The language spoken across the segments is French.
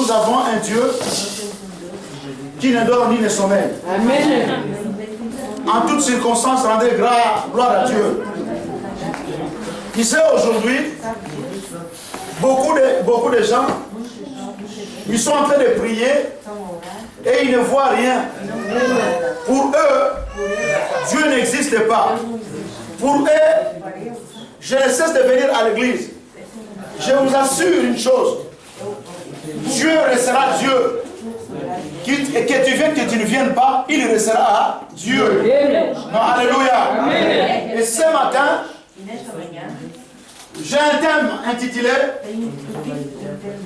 nous avons un Dieu qui ne dort ni ne sommeille. Amen. En toutes circonstances, rendez gloire à Dieu. Qui sait aujourd'hui, beaucoup de gens, ils sont en train de prier et ils ne voient rien. Pour eux, Dieu n'existe pas. Pour eux, je ne cesse de venir à l'église. Je vous assure une chose. Dieu restera Dieu. Que tu viennes, que tu ne viennes pas, il restera Dieu. Non, alléluia. Et ce matin, j'ai un thème intitulé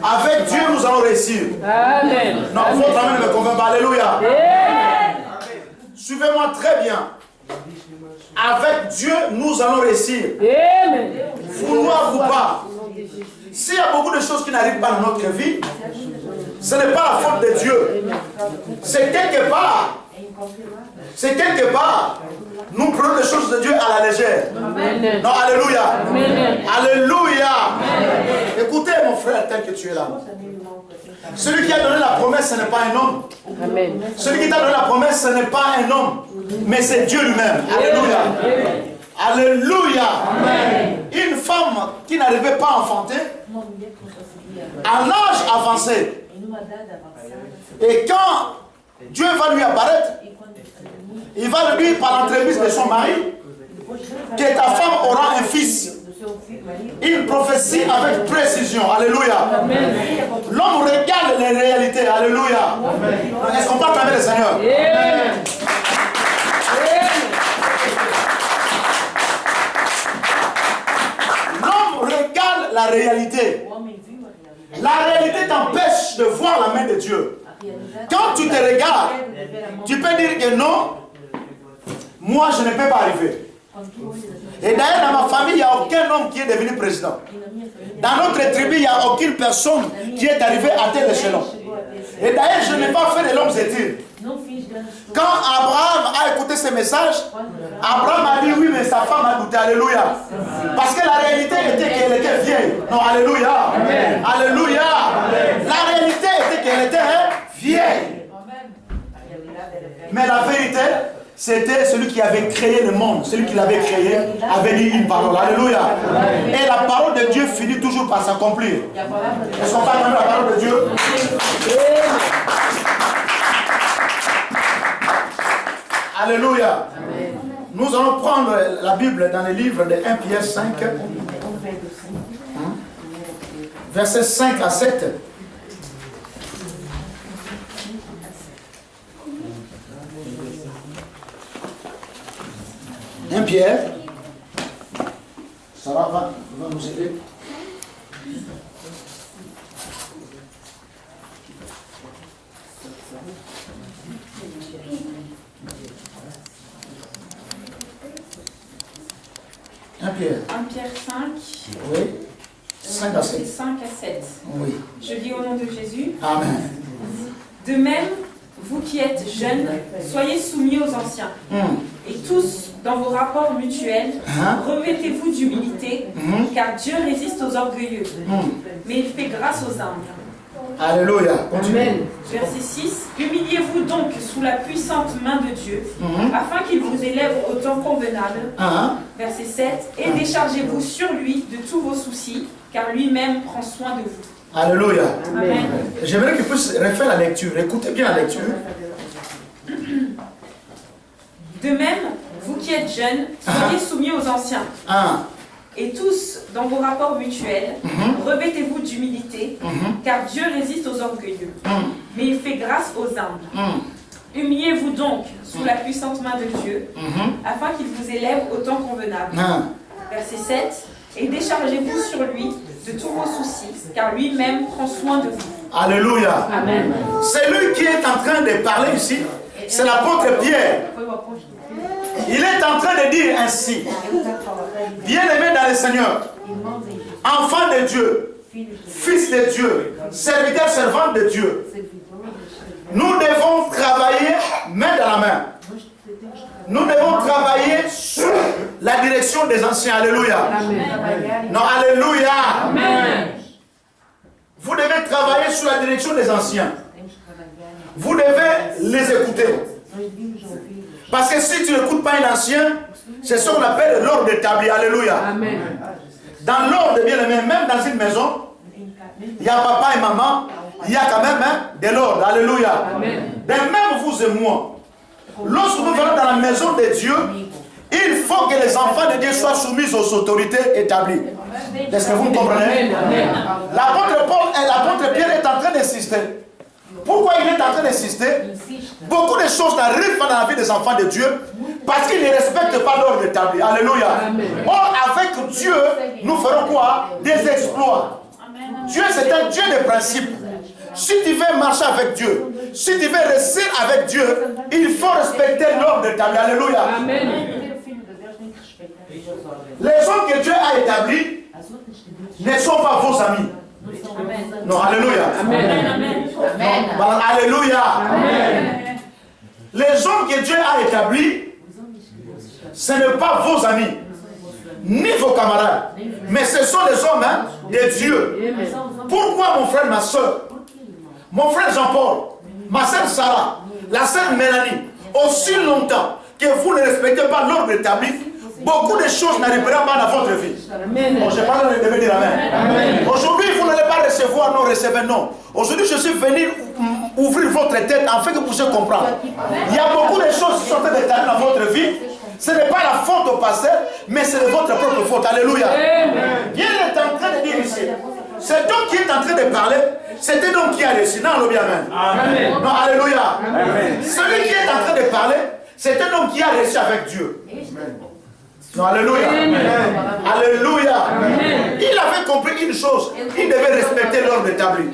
Avec Dieu nous allons réussir. Amen. Non, votre amen ne me convainc pas. Alléluia. Suivez-moi très bien. Avec Dieu nous allons réussir. Vouloir ou pas. S'il y a beaucoup de choses qui n'arrivent pas dans notre vie, ce n'est pas la faute de Dieu. C'est quelque part. C'est quelque part. Nous prenons les choses de Dieu à la légère. Amen. Non, alléluia. Amen. Alléluia. Amen. Écoutez mon frère tel que tu es là. Celui qui a donné la promesse, ce n'est pas un homme. Amen. Celui qui t'a donné la promesse, ce n'est pas un homme. Mais c'est Dieu lui-même. Alléluia. Amen. Alléluia. Amen. Une femme qui n'arrivait pas à enfanter, à l'âge avancé, et quand Dieu va lui apparaître, il va lui dire par l'entremise de son mari que ta femme aura un fils. Il prophétie avec précision. Alléluia. L'homme regarde les réalités. Alléluia. Est-ce qu'on peut acclamer le Seigneur? L'homme regarde la réalité. La réalité t'empêche de voir la main de Dieu. Quand tu te regardes, tu peux dire que non, moi je ne peux pas arriver. Et d'ailleurs dans ma famille, il n'y a aucun homme qui est devenu président. Dans notre tribu, il n'y a aucune personne qui est arrivée à tel échelon. Et d'ailleurs, je n'ai pas fait de longues études. Quand Abraham a écouté ce message, Abraham a dit oui, mais sa femme a douté. Alléluia. Parce que la réalité était qu'elle était vieille. Non, alléluia. Amen. Alléluia. Amen. La réalité était qu'elle était vieille. Mais la vérité, c'était celui qui avait créé le monde. Celui qui l'avait créé avait dit une parole. Alléluia. Et la parole de Dieu finit toujours par s'accomplir. Est-ce qu'on parle de la parole de Dieu? Alléluia. Amen. Nous allons prendre la Bible dans le livre de 1 Pierre 5, versets 5 à 7. Un Pierre, Sarah va nous aider. Un Pierre 5. Oui. 5 à 7. 5 à 7. Oui. Je lis au nom de Jésus. Amen. De même, vous qui êtes jeunes, soyez soumis aux anciens. Et tous, dans vos rapports mutuels, revêtez-vous d'humilité, car Dieu résiste aux orgueilleux, mais il fait grâce aux humbles. Alléluia. Amen. Verset 6. Humiliez-vous donc sous la puissante main de Dieu, afin qu'il vous élève au temps convenable. Verset 7. Et déchargez-vous sur lui de tous vos soucis, car lui-même prend soin de vous. Alléluia. Amen. J'aimerais qu'il puisse refaire la lecture. Écoutez bien la lecture. De même, vous qui êtes jeunes, soyez soumis aux anciens. Et tous, dans vos rapports mutuels, revêtez-vous d'humilité, car Dieu résiste aux orgueilleux, mais il fait grâce aux humbles. Humiliez-vous donc sous la puissante main de Dieu, afin qu'il vous élève au temps convenable. Verset 7. Et déchargez-vous sur lui de tous vos soucis, car lui-même prend soin de vous. Alléluia. Amen. C'est lui qui est en train de parler ici. C'est l'apôtre Pierre. Il est en train de dire ainsi: bien-aimé dans le Seigneur, enfant de Dieu, fils de Dieu, serviteur, servante de Dieu, nous devons travailler main dans la main. Nous devons travailler sur la direction des anciens. Alléluia. Amen. Non, alléluia. Amen. Vous devez travailler sous la direction des anciens. Vous devez les écouter. Parce que si tu n'écoutes pas un ancien, c'est ce qu'on appelle l'ordre établi. Alléluia. Amen. Dans l'ordre de bien-aimé, même dans une maison, il y a papa et maman, il y a quand même de l'ordre. Alléluia. De même vous et moi, lorsque nous venons dans la maison de Dieu, il faut que les enfants de Dieu soient soumis aux autorités établies. Est-ce que vous me comprenez? L'apôtre Pierre est en train d'insister. Pourquoi il est en train d'insister? Beaucoup de choses n'arrivent pas dans la vie des enfants de Dieu parce qu'ils ne respectent pas l'ordre établi. Alléluia. Or, avec Dieu, nous ferons quoi? Des exploits. Dieu, c'est un Dieu de principe. Si tu veux marcher avec Dieu, si tu veux rester avec Dieu, il faut respecter l'ordre établi. Alléluia. Les hommes que Dieu a établis ne sont pas vos amis. Non, alléluia. Amen. Alléluia. Amen. Les hommes que Dieu a établis, ce n'est pas vos amis, ni vos camarades, mais ce sont les hommes de Dieu. Pourquoi mon frère, ma soeur, mon frère Jean-Paul, ma soeur Sarah, la soeur Mélanie, aussi longtemps que vous ne respectez pas l'ordre établi, beaucoup de choses n'arriveront pas dans votre vie. Bon, je parle de dire Amen. Aujourd'hui, vous n'allez pas recevoir, non, recevez, non. Aujourd'hui, je suis venu ouvrir votre tête afin que vous puissiez comprendre. Il y a beaucoup de choses qui sont en train d'établir dans votre vie. Ce n'est pas la faute au pasteur, mais c'est de votre propre faute. Alléluia. Dieu est en train de dire ici. Cet homme qui est en train de parler, c'est un homme qui a réussi. Non, Amen. Non, alléluia. Celui qui est en train de parler, c'est un homme qui a réussi avec Dieu. Non, alléluia. Alléluia. Il avait compris une chose. Il devait respecter l'ordre établi.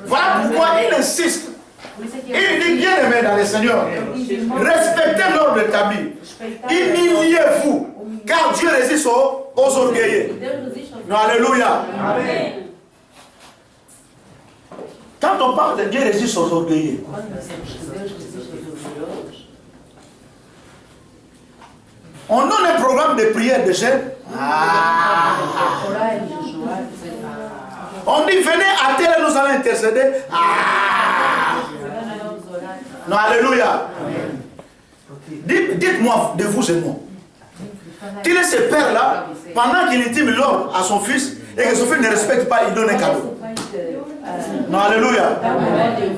Voilà pourquoi il insiste. Il dit bien aimé dans le Seigneur. Respectez l'ordre établi. Humiliez-vous. Car Dieu résiste aux orgueilleux. Non, alléluia. Quand on parle de Dieu résiste aux orgueilleux, on donne un programme de prière de jeûne. On dit venez à terre et nous allons intercéder. Non, alléluia. Dites-moi de vous et moi. Qu'il est ce père-là, pendant qu'il intime l'ordre à son fils et que son fils ne respecte pas, il donne un cadeau. Non, alléluia.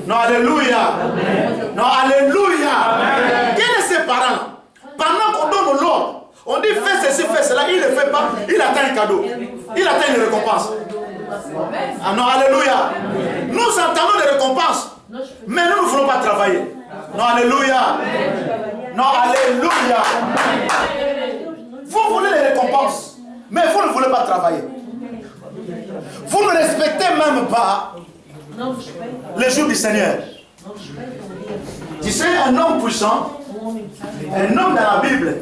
Non, alléluia. Non, alléluia. Quel est ce parent? Pendant qu'on donne l'ordre, on dit fais ceci, fais cela, il ne le fait pas, il attend un cadeau, il attend une récompense. Ah non, alléluia. Nous entendons des récompenses, mais nous ne voulons pas travailler. Non, alléluia. Non, alléluia. Vous voulez les récompenses, mais vous ne voulez pas travailler. Vous ne respectez même pas les jours du Seigneur. Tu sais, un homme puissant, un homme dans la Bible,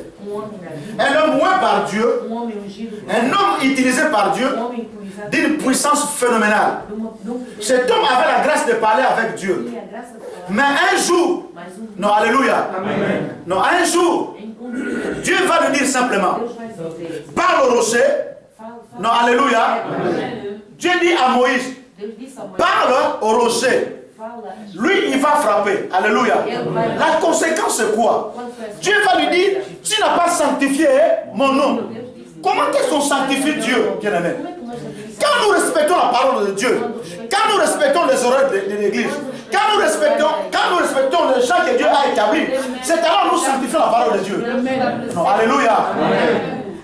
un homme oint par Dieu, un homme utilisé par Dieu d'une puissance phénoménale. Cet homme avait la grâce de parler avec Dieu. Mais un jour, non, alléluia, non, un jour, Dieu va lui dire simplement, parle au rocher, non, alléluia. Dieu dit à Moïse, parle au rocher. Lui, il va frapper. Alléluia. La conséquence, c'est quoi? Dieu va lui dire, tu n'as pas sanctifié mon nom. Comment est-ce qu'on sanctifie Dieu, bien-aimé? Quand nous respectons la parole de Dieu, quand nous respectons les horaires de l'église, quand nous respectons les gens que Dieu a établis, c'est alors nous sanctifions la parole de Dieu. Non, alléluia.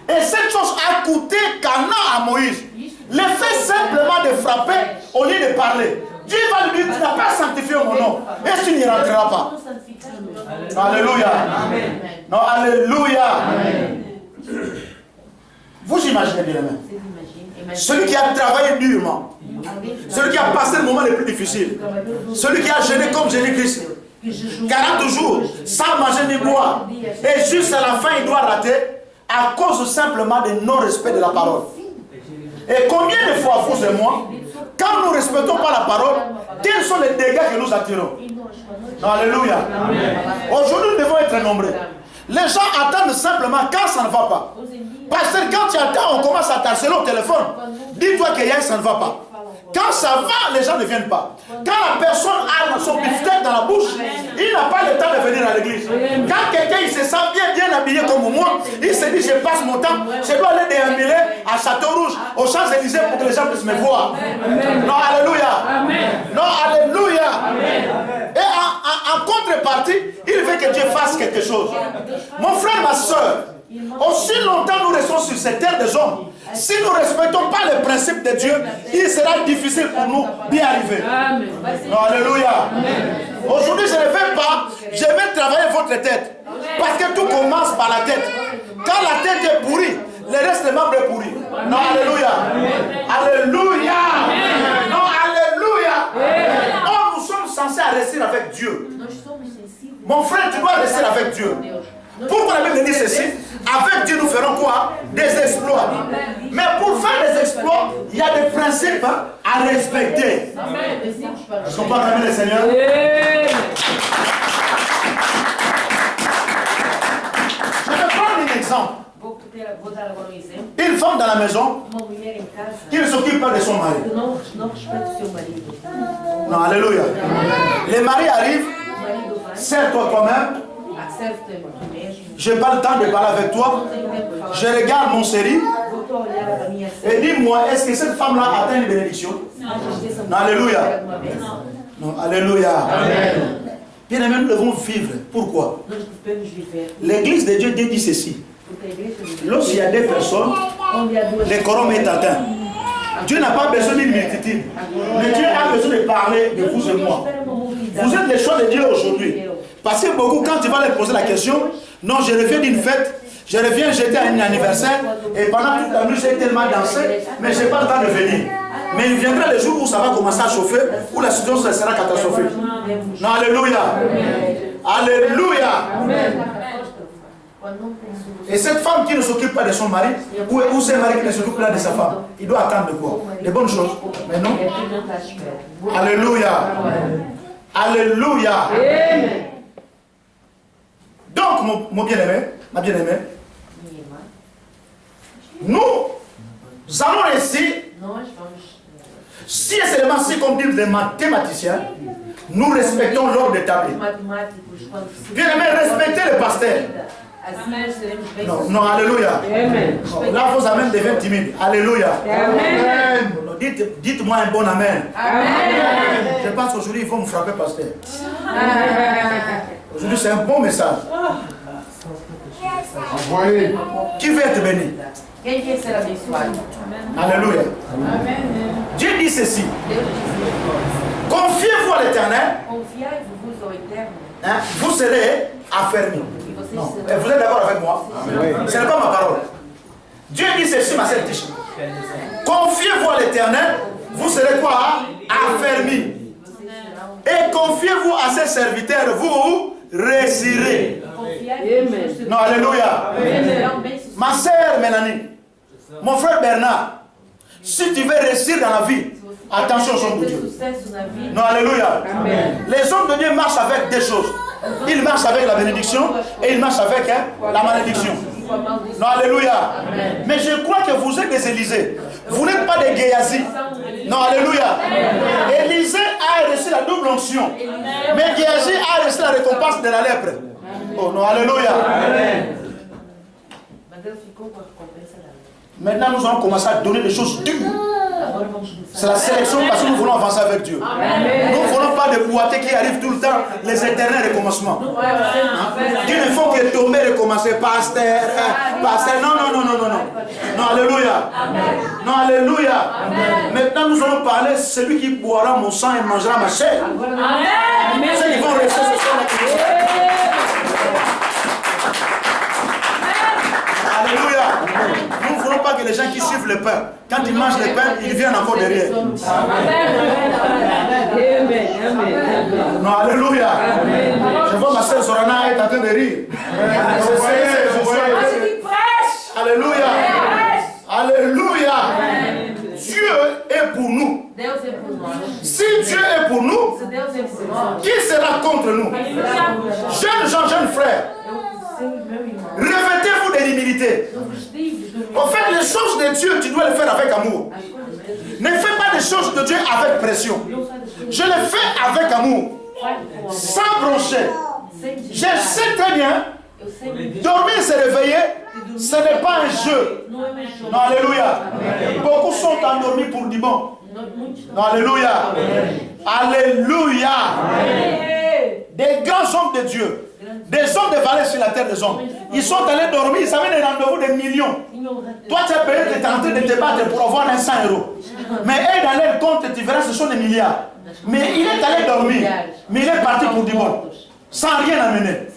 Et cette chose a coûté Cana à Moïse. Le fait simplement de frapper au lieu de parler. Dieu va lui dire, tu n'as pas sanctifié mon nom. Et tu n'y rentreras pas. Alléluia. Non, alléluia. Vous imaginez bien même. Celui qui a travaillé durement. Celui qui a passé le moment le plus difficile. Celui qui a jeûné comme Jésus-Christ. 40 jours sans manger ni boire. Et juste à la fin, il doit rater à cause simplement du non-respect de la parole. Et combien de fois, vous et moi, quand nous ne respectons pas la parole, quels sont les dégâts que nous attirons? Alléluia. Aujourd'hui, nous devons être nombreux. Les gens attendent simplement quand ça ne va pas. Parce que quand tu attends, on commence à t'harceler au téléphone. Dis-toi que hier, ça ne va pas. Quand ça va, les gens ne viennent pas. Quand la personne a son beefsteak dans la bouche, il n'a pas le temps de venir à l'église. Quand quelqu'un il se sent bien habillé comme moi, il se dit je passe mon temps, je dois aller déambuler à Château-Rouge, aux Champs-Élysées pour que les gens puissent me voir. Non, alléluia. Non, alléluia. Et en contrepartie, il veut que Dieu fasse quelque chose. Mon frère, ma soeur, aussi longtemps nous restons sur cette terre des hommes, si nous ne respectons pas les principes de Dieu, il sera difficile pour nous d'y arriver. Non, alléluia. Aujourd'hui, je ne vais pas, je vais travailler votre tête. Parce que tout commence par la tête. Quand la tête est pourrie, le reste des membres est pourri. Non, alléluia. Alléluia. Non, alléluia. Oh, nous sommes censés rester avec Dieu. Mon frère, tu dois rester avec Dieu. Pourquoi la Bible dit ceci? Avec Dieu, nous ferons quoi? Des exploits. Mais pour faire des exploits, il y a des principes à respecter. Est-ce qu'on peut acclamer le Seigneur? Je vais prendre un exemple. Une femme dans la maison qui ne s'occupe pas de son mari. Non, alléluia. Les maris arrivent, sers-toi toi-même. Je n'ai pas le temps de parler avec toi. Je regarde mon série. Et dis-moi, est-ce que cette femme-là atteint une bénédiction? Non, alléluia. Non, alléluia. Bien aimé, nous devons vivre. Pourquoi? L'église de Dieu dit ceci. Lorsqu'il y a des personnes, le quorum est atteint. Dieu n'a pas besoin d'une multitude. Mais Dieu a besoin de parler de vous et moi. Vous êtes les choix de Dieu aujourd'hui. Parce que beaucoup, quand tu vas leur poser la question, non, je reviens d'une fête, je reviens, j'étais à un anniversaire, et pendant toute la nuit, j'ai tellement dansé, mais je n'ai pas le temps de venir. Mais il viendra le jour où ça va commencer à chauffer, où la situation sera catastrophique. Non, alléluia. Alléluia. Et cette femme qui ne s'occupe pas de son mari, ou ce mari qui ne s'occupe pas de sa femme, il doit attendre quoi? Des bonnes choses. Mais non. Alléluia. Alléluia. Donc, mon bien-aimé, ma bien-aimée, nous allons rester, si et seulement si, comme disent les mathématiciens, nous respectons l'ordre établi. Bien-aimé, respectez le pasteur. Non, non, alléluia. Non, là, vos amens deviennent timides. Alléluia. Amen. Dites-moi un bon amen. Amen. Je pense qu'aujourd'hui, il faut me frapper, pasteur. Aujourd'hui, c'est un bon message. Qui veut être béni? Alléluia. Dieu dit ceci. Confiez-vous à l'Éternel. Hein, vous serez affermis. Non. Vous êtes d'accord avec moi? Ce n'est pas ma parole. Dieu dit ceci, ma sœur Tiche. Confiez-vous à l'Éternel, vous serez quoi? Affermis. Et confiez-vous à ses serviteurs, vous réussirez. Non, alléluia. Ma sœur Mélanie, mon frère Bernard, si tu veux réussir dans la vie, attention aux hommes de Dieu. Non, alléluia. Les hommes de Dieu marchent avec des choses. Ils marchent avec la bénédiction et ils marchent avec la malédiction. Non, alléluia. Mais je crois que vous êtes des Élysées. Vous n'êtes pas des Géasi. Non, alléluia. Élisée a reçu la double onction. Mais Géasi a reçu la récompense de la lèpre. Oh non, alléluia. Maintenant, nous allons commencer à donner des choses dures. C'est la sélection parce que nous voulons avancer avec Dieu. Nous ne voulons pas de boîtiers qui arrivent tout le temps, les éternels recommencements. Dieu ne faut que tomber et recommencer. Pasteur, pasteur. Non, non, non, non, non, non. Non, alléluia. Non, alléluia. Maintenant, nous allons parler de celui qui boira mon sang et mangera ma chair. Ceux qui vont rester ce soir là. Alléluia. Nous ne voulons pas que les gens qui suivent le pain, quand ils mangent le pain, ils viennent encore derrière. Non, alléluia. Je vois ma sœur Sorana est en train de rire. Alléluia. Alléluia. Dieu est pour nous. Si Dieu est pour nous, qui sera contre nous? Jeunes gens, jeunes frères, revêtez-vous de l'humilité. En fait, les choses de Dieu, tu dois les faire avec amour. Ne fais pas des choses de Dieu avec pression. Je le fais avec amour, sans broncher. Je sais très bien, dormir et se réveiller, ce n'est pas un jeu. Non, alléluia. Beaucoup sont endormis pour du bon. Non, alléluia. Alléluia. Des grands hommes de Dieu, des hommes de valeur sur la terre des hommes, ils sont allés dormir, ils avaient des rendez-vous de millions. Toi, tu as payé, tu es en train de te battre pour avoir 100 euros. Mais eux, dans leur compte, tu verras, ce sont des milliards. Mais il est allé dormir, mais il est parti pour du bon, sans rien amener.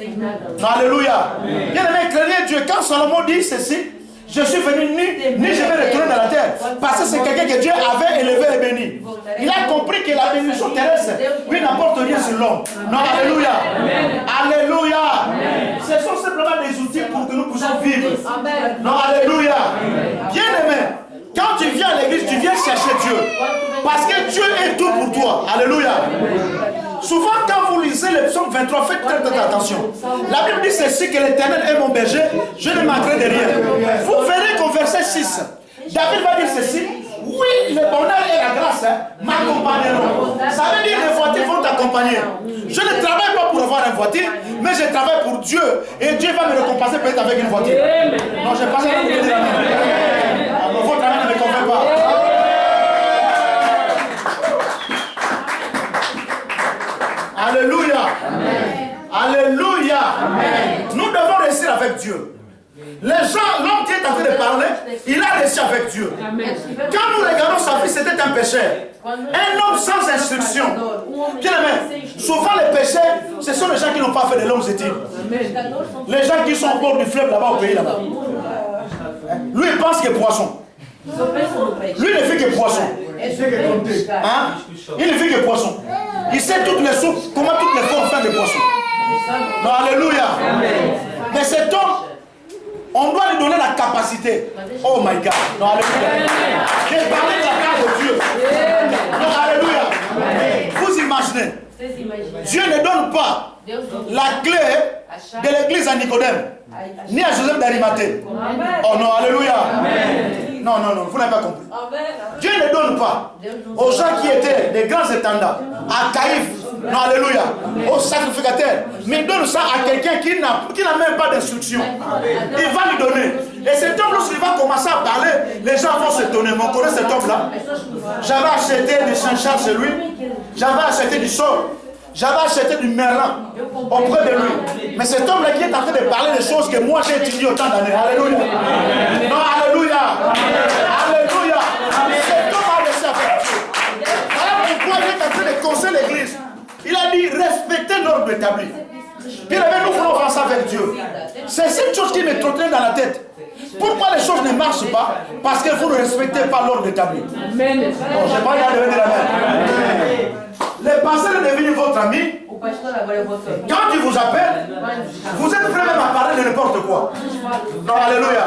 Alléluia. Bien aimé, craignez Dieu. Quand Salomon dit ceci, je suis venu ni je vais retourner dans la terre. Parce que c'est quelqu'un que Dieu avait élevé et béni. Il a compris que la bénédiction terrestre lui n'apporte rien sur l'homme. Non, alléluia. Alléluia. Ce sont simplement des outils pour que nous puissions vivre. Non, alléluia. Bien aimé, quand tu viens à l'église, tu viens chercher Dieu. Parce que Dieu est tout pour toi. Alléluia. Souvent, quand vous lisez le psaume 23, faites très attention. La Bible dit ceci, que l'Éternel est mon berger, je ne manquerai de rien. Vous verrez qu'au verset 6, David va dire ceci, oui, le bonheur et la grâce m'accompagneront. Ça veut dire que les voitures vont t'accompagner. Je ne travaille pas pour avoir une voiture, mais je travaille pour Dieu. Et Dieu va me récompenser peut-être avec une voiture. Non, je pense à vous dire amen. Votre amen ne me convainc pas. Alléluia. Amen. Alléluia. Amen. Nous devons réussir avec Dieu. Les gens, l'homme qui est en train de parler, il a réussi avec Dieu. Amen. Quand nous regardons sa vie, c'était un pécheur. Un homme sans instruction. Souvent les pécheurs, ce sont les gens qui n'ont pas fait de longues études. Les gens qui sont au bord du fleuve là-bas au pays là-bas. Lui, il pense qu'il est poisson. Lui, il ne fait que poisson. Hein? Il ne fait que poisson. Il sait toutes les sources, comment toutes les formes faire des poissons. Non, alléluia. Mais cet homme, on doit lui donner la capacité. Oh my God. Non, alléluia. J'ai parlé de la grâce de Dieu. Non, alléluia. Vous imaginez, Dieu ne donne pas la clé de l'église à Nicodème, ni à Joseph d'Arimathée. Oh non, alléluia. Non, non, non, vous n'avez pas compris. Dieu ne donne pas aux gens qui étaient des grands étendards, à Caïphe, non, alléluia, aux sacrificateurs, mais il donne ça à quelqu'un qui n'a même pas d'instruction. Il va lui donner. Et cet homme, lorsqu'il va commencer à parler, les gens vont s'étonner. Mais on connaît cet homme-là. J'avais acheté du Saint-Charles chez lui, j'avais acheté du sol. J'avais acheté du merlan auprès de lui. Mais cet homme-là qui est en train de parler des choses que moi j'ai étudiées autant d'années. Alléluia. Non, alléluia. Alléluia. Cet homme a laissé avec Dieu. Voilà pourquoi il est en train de conseiller l'église. Il a dit respectez l'ordre établi. Puis nous voulons faire ça avec Dieu. C'est cette chose qui me trottait dans la tête. Pourquoi les choses ne marchent pas? Parce que vous ne respectez pas l'ordre établi. Bon, je n'ai pas regardé de la main. Le pasteur est devenu votre ami. Quand il vous appelle, vous êtes prêt même à parler de n'importe quoi. Non, alléluia.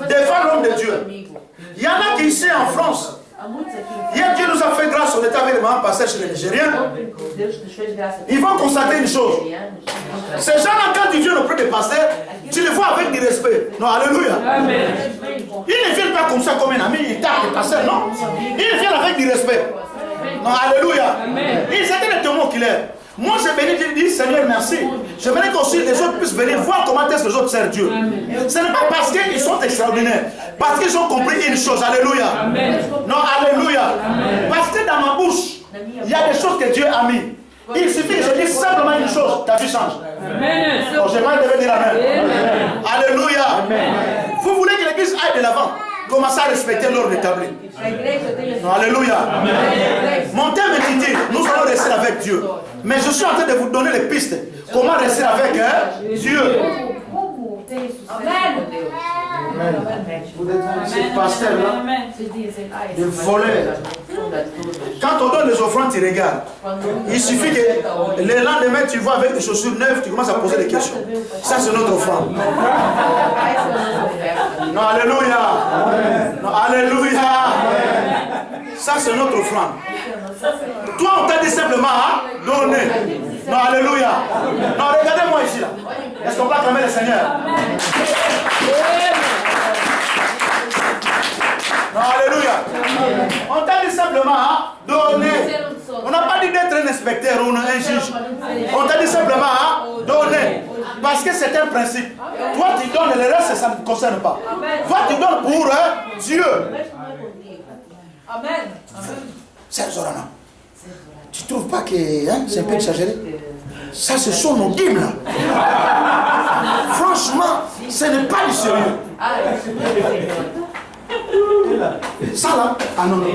Défends l'homme de Dieu. Il y en a qui ici en France. Hier, Dieu nous a fait grâce, on était avec les mamans passés chez les Nigériens. Ils vont constater une chose. Ces gens-là, quand ils viennent auprès des pasteurs, tu les vois avec du respect. Non, alléluia. Ils ne viennent pas comme ça comme un ami, ils tapent les pasteurs, non. Ils viennent avec du respect. Non, alléluia. Ils étaient les témoins oculaires. Moi, je bénis, je dis Seigneur, merci. Je voudrais qu'aussi les autres puissent venir voir comment est-ce que les autres servent Dieu. Ce n'est pas parce qu'ils sont extraordinaires, parce qu'ils ont compris une chose. Alléluia. Non, alléluia. Parce que dans ma bouche, il y a des choses que Dieu a mis. Il suffit que je dise simplement une chose, ta vie change. Bon, j'aimerais devait dire Amen. Alléluia. Vous voulez que l'église aille de l'avant, commencez à respecter l'ordre établi. Non, alléluia. Mon thème est dit, nous allons rester avec Dieu. Mais je suis en train de vous donner les pistes. Comment rester avec Dieu. Amen. Vous êtes ce pasteur-là, de voler. Quand on donne les offrandes, tu regardes. Il suffit que le lendemain, tu vois avec des chaussures neuves, tu commences à poser des questions. Ça, c'est notre offrande. Non, alléluia. Non, alléluia. Ça, c'est notre offrande. Toi, on t'a dit simplement à donner. Non, alléluia. Non, regardez-moi ici, là. Est-ce qu'on peut acclamer le Seigneur? Alléluia. On t'a dit simplement donner. On n'a pas dit d'être un inspecteur ou un juge. On t'a dit simplement donner. Parce que c'est un principe. Toi tu donnes, le reste ça ne te concerne pas. Toi tu donnes pour Dieu. Amen. C'est Zorana. Tu ne trouves pas que c'est un peu exagéré? Ça, ce sont nos dîmes là. Franchement, ce n'est pas du sérieux. Ça là, ah non, non, non.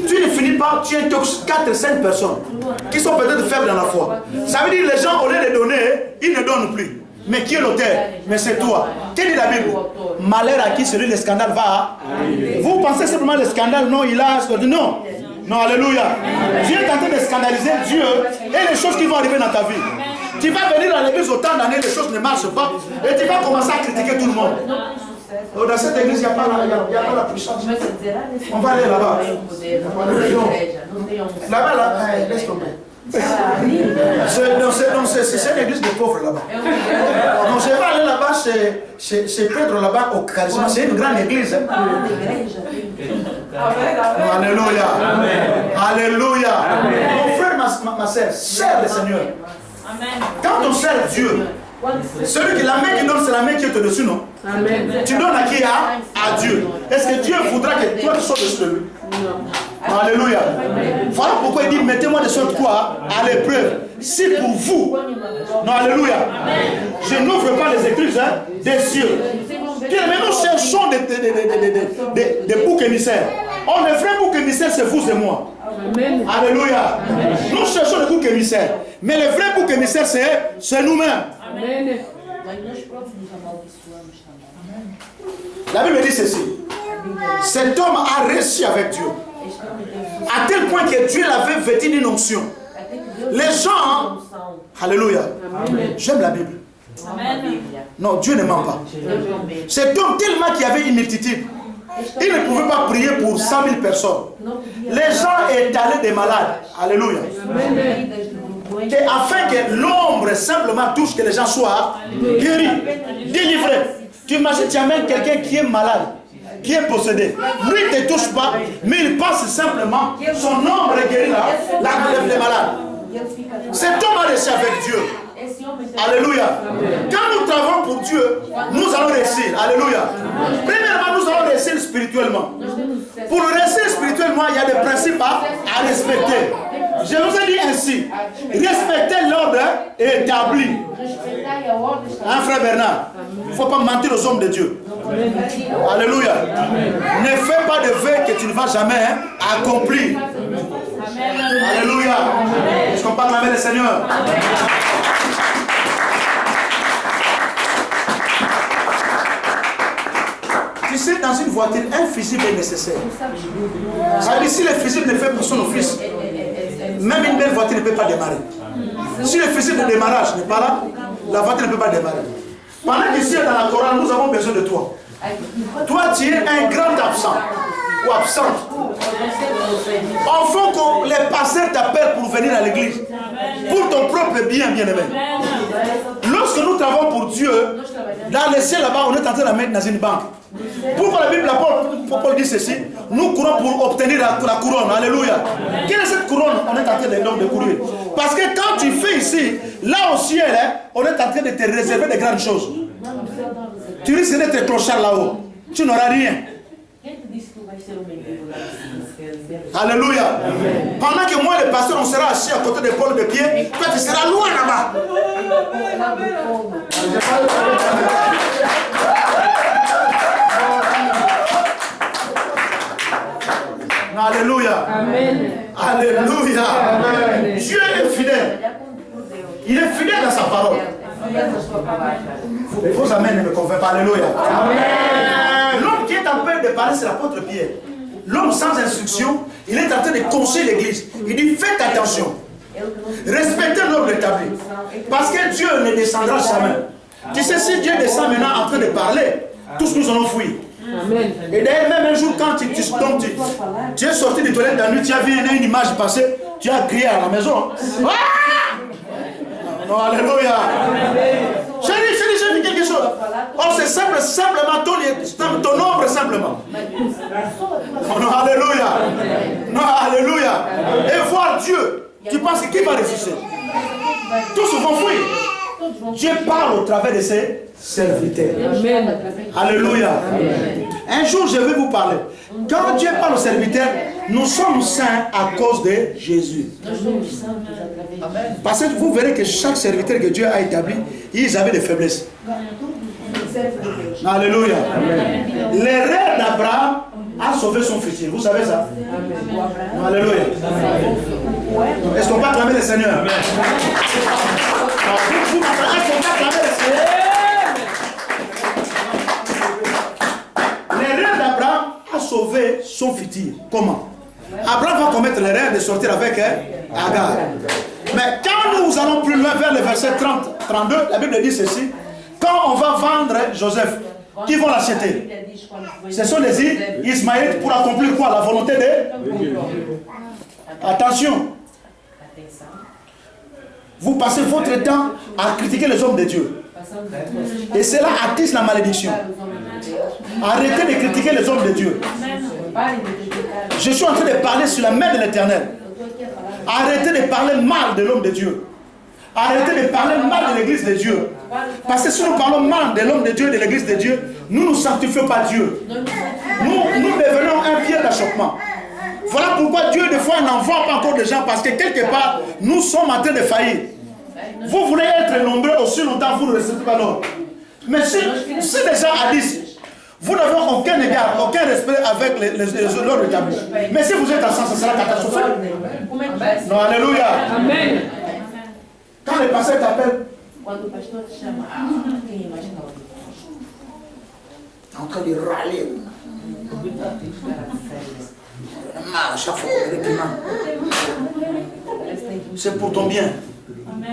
Tu ne finis pas, tu intoxiques 4-5 personnes qui sont peut-être faibles dans la foi. Ça veut dire que les gens, au lieu de donner, ils ne donnent plus. Mais qui est l'auteur? Mais c'est toi. Qu'est-ce que dit la Bible? Malheur à qui celui le scandale va. Vous pensez simplement le scandale, non, il a. Non. Non, alléluia. Dieu est en train de scandaliser Dieu et les choses qui vont arriver dans ta vie. Tu vas venir à l'église autant d'années, les choses ne marchent pas et tu vas commencer à critiquer tout le monde. Dans cette église, il n'y a pas la puissance. On va aller là-bas. Là-bas, là, laisse tomber. C'est une église de pauvres là-bas. Donc je vais aller là-bas chez Pedro là-bas au charisme. C'est une grande église. Alléluia. Alléluia. Mon frère, ma soeur, sers le Seigneur. Quand on sert Dieu, celui qui la main qui donne, c'est la main qui est au-dessus, non? Tu donnes à qui? À Dieu. Est-ce que Dieu voudra que toi tu sois dessus de lui? Alléluia. Voilà pourquoi il dit mettez-moi de sorte quoi à l'épreuve. Si pour vous. Non, alléluia. Je n'ouvre pas les écluses des cieux. Mais nous cherchons des boucs émissaires. Oh, le vrai bouc émissaire, c'est vous et moi. Alléluia. Nous cherchons des boucs émissaires. Mais le vrai bouc émissaire, c'est nous-mêmes. La Bible dit ceci. Cet homme a réussi avec Dieu. À tel point que Dieu l'avait vêtu d'une onction. Les gens, alléluia, j'aime la Bible. Non, Dieu ne ment pas. Cet homme tellement qu'il y avait une multitude, il ne pouvait pas prier pour 100 000 personnes. Les gens étalaient des malades. Alléluia. Afin que l'ombre simplement touche, que les gens soient guéris, délivrés. Tu imagines, tu amènes quelqu'un qui est malade, qui est possédé. Lui ne te touche pas, mais il passe simplement, son ombre est guéri là, les malades. Cet homme a réussi avec Dieu. Alléluia. Quand nous travaillons pour Dieu, nous allons réussir. Alléluia. Premièrement, nous allons réussir spirituellement. Pour réussir spirituellement, il y a des principes à respecter. Je vous ai dit ainsi, respecter l'ordre établi. Hein, frère Bernard? Il ne faut pas mentir aux hommes de Dieu. Alléluia. Ne fais pas de vœux que tu ne vas jamais accomplir. Alléluia. Est-ce qu'on parle avec le Seigneur? Tu sais, dans une voiture, un fusible est nécessaire. Ça veut dire, si le fusible ne fait pas son office, même une belle voiture ne peut pas démarrer. Si le fusible de démarrage n'est pas là, la voiture ne peut pas démarrer. Pendant qu'ici dans la chorale, nous avons besoin de toi. Toi, tu es un grand absent ou absente. Enfin, que les pasteurs t'appellent pour venir à l'église. Pour ton propre bien, bien-aimé. Lorsque nous travaillons pour Dieu, dans le ciel là-bas, on est en train de la mettre dans une banque. Pourquoi la Bible, Paul dit ceci? Nous courons pour obtenir la couronne. Alléluia. Quelle est cette couronne? On est en train de courir. Parce que quand tu fais ici, là au ciel, on est en train de te réserver de grandes choses. Tu risques d'être clochard là-haut. Tu n'auras rien. Alléluia. Pendant que moi et le pasteur, on sera assis à côté de Paul de pied, toi tu seras loin là-bas. Alléluia. Amen. Alléluia. Amen. Dieu est fidèle. Il est fidèle dans sa parole. Vos amens ne me convainquent pas. Alléluia. L'homme qui est en train de parler, c'est l'apôtre Pierre. L'homme sans instruction, il est en train de conseiller l'église. Il dit, faites attention. Respectez l'ordre établi. Parce que Dieu ne descendra jamais. Tu sais, si Dieu descend maintenant en train de parler, tous nous allons fuir. Amen. Et d'ailleurs, même un jour, quand tu es sorti des toilettes la nuit, tu as vu une image passer, tu as crié à la maison. Ah! Non, alléluia. Chérie, j'ai vu quelque chose. choses. Or, c'est simple, simplement ton nombre, simplement. Non, alléluia. Non, alléluia. Et voir Dieu, tu penses qui va résister? Tous vont fuir. Dieu parle au travers de ses serviteurs. Amen. Alléluia. Un jour, je vais vous parler. Quand Dieu parle aux serviteurs, nous sommes saints à cause de Jésus. Parce que vous verrez que chaque serviteur que Dieu a établi, ils avaient des faiblesses. Alléluia. L'erreur d'Abraham a sauvé son futur. Vous savez ça? Alléluia. Est-ce qu'on peut acclamer le Seigneur? Vous est-ce qu'on peut acclamer le Seigneur? L'erreur d'Abraham a sauvé son futur. Comment? Abraham va commettre l'erreur de sortir avec Agar. Mais quand nous allons plus loin vers le verset 30, 32, la Bible dit ceci. Quand on va vendre Joseph, qui vont l'acheter? Ce sont les Ismaélites pour accomplir quoi? La volonté de Dieu. Attention. Vous passez votre temps à critiquer les hommes de Dieu. Et cela attise la malédiction. Arrêtez de critiquer les hommes de Dieu. Je suis en train de parler sur la main de l'Éternel. Arrêtez de parler mal de l'homme de Dieu. Arrêtez de parler mal de l'église de Dieu. Parce que si nous parlons mal de l'homme de Dieu et de l'église de Dieu, nous ne sanctifions pas Dieu. Nous devenons un pied d'achoppement. Voilà pourquoi Dieu, des fois, n'envoie pas encore de gens, parce que quelque part, nous sommes en train de faillir. Vous voulez être nombreux aussi longtemps, vous ne restez pas l'ordre. Mais si les gens haïssent, vous n'avez aucun égard, aucun respect avec les ordres établis. Mais si vous êtes à 100, ça sera catastrophique. Non, alléluia. Amen. Quand le pasteur t'appelle, en train de râler. Chaque fois c'est pour ton bien.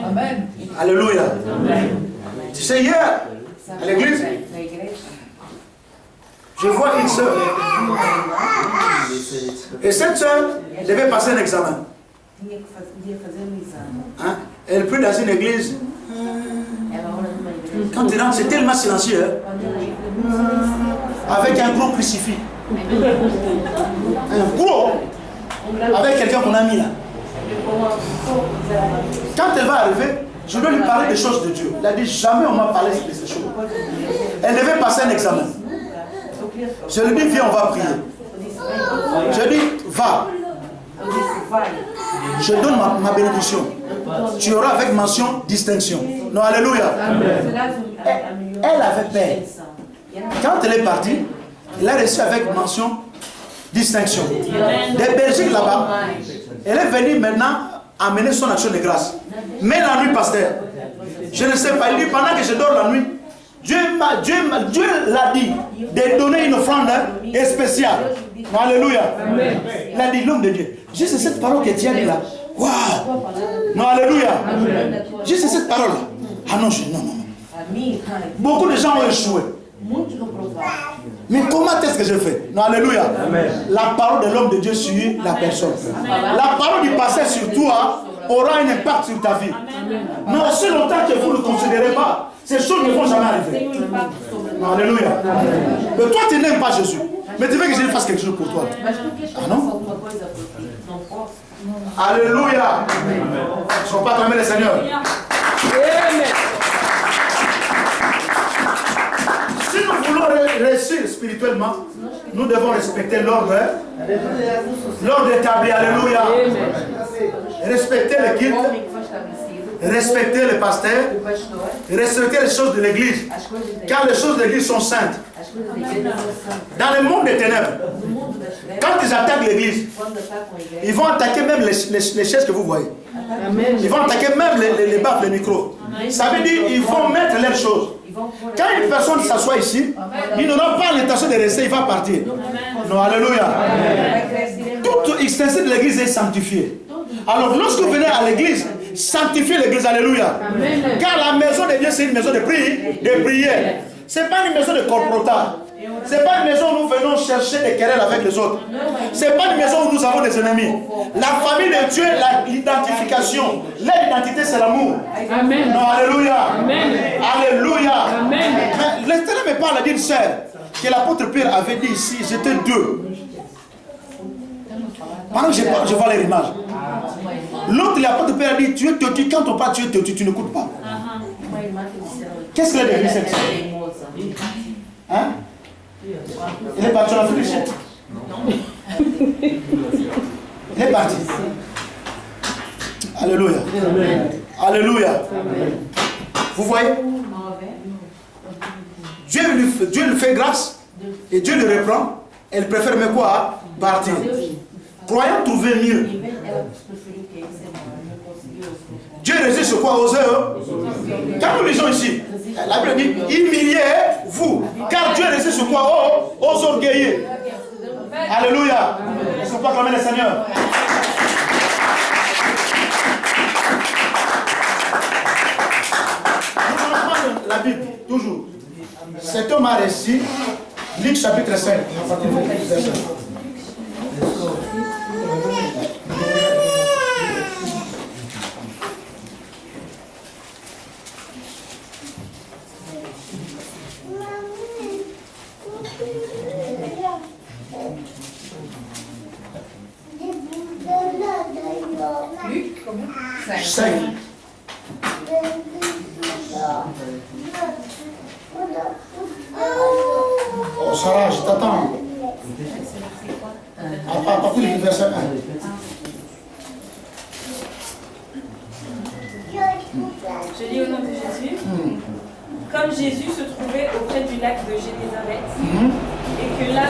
Amen. Alléluia. Tu sais, hier, à l'église, je vois une soeur. Et cette soeur devait passer un examen. Hein? Elle prie dans une église. Quand tu rentres, c'est tellement silencieux. Hein? Avec un gros crucifix. Un gros. Avec quelqu'un qu'on a mis là. Quand elle va arriver, je dois lui parler des choses de Dieu. Elle a dit, jamais on m'a parlé de ces choses. Elle devait passer un examen. Je lui dis, viens, on va prier. Je dis, va. Je donne ma bénédiction. Tu auras avec mention distinction. Non, alléluia. Elle avait peur. Quand elle est partie, elle a reçu avec mention distinction. Des Belgiques là-bas, elle est venue maintenant amener son action de grâce. Mais la nuit, pasteur, je ne sais pas, il dit pendant que je dors la nuit, Dieu l'a dit de donner une offrande spéciale. Alléluia. Il a dit l'homme de Dieu. Juste cette parole que tu as dit là. Waouh. Non, alléluia. Juste cette parole là. Ah non, non. Beaucoup de gens ont échoué. Mais comment est-ce que je fais? Non, alléluia. La parole de l'homme de Dieu sur la personne. La parole du pasteur sur toi aura un impact sur ta vie. Mais aussi longtemps que vous ne considérez pas, ces choses ne vont jamais arriver. Non, alléluia. Mais toi, tu n'aimes pas Jésus. Mais tu veux que je fasse quelque chose pour toi. Ah non? Alléluia. Je ne vais pas acclamer le Seigneur. Si nous voulons réussir spirituellement, nous devons respecter l'ordre établi. Alléluia. Respecter le culte, respecter le pasteur, respecter les choses de l'église. Car les choses de l'église sont saintes. Dans le monde des ténèbres, quand ils attaquent l'église, ils vont attaquer même les chaises que vous voyez. Ils vont attaquer même les baffes, les micros. Ça veut dire qu'ils vont mettre leurs choses. Quand une personne s'assoit ici, il n'aura pas l'intention de rester, il va partir. Non, alléluia. Toute extension de l'église est sanctifiée. Alors lorsque vous venez à l'église, sanctifiez l'église, alléluia. Car la maison de Dieu, c'est une maison de prière. Ce n'est pas une maison de corporata. Ce n'est pas une maison où nous venons chercher des querelles avec les autres. Ce n'est pas une maison où nous avons des ennemis. La famille de Dieu, identification. Leur identité, c'est l'amour. Amen. Non, alléluia. Amen. Alléluia. Amen. Mais l'Éternel me parle d'une sœur que l'apôtre Pierre avait dit ici, j'étais deux. Pendant que je vois les images. L'autre, l'apôtre Pierre a dit, tu es têtu, quand on parle, tu es têtu, tu n'écoutes pas. Qu'est-ce qu'il est devenu cette sœur? Hein? Il est parti en Afrique du Sud. Il est parti. Alléluia. Alléluia. Vous voyez? Dieu lui fait grâce et Dieu le reprend. Elle préfère mais quoi? Partir. Croyant trouver mieux. Dieu résiste sur quoi? Aux heures. Quand nous lisons ici, la Bible dit humiliez-vous. Car Dieu résiste sur quoi? Aux orgueilleux. Alléluia. Est-ce qu'on peut acclamer le Seigneur? Nous allons prendre la Bible, toujours. Cet homme a réussi. Luc chapitre 5. À partir du verset. Luc, combien? 5. Oh Sarah, je t'attends. À partir du verset 1. Je lis au nom de Jésus. Comme Jésus se trouvait auprès du lac de Génézareth et que la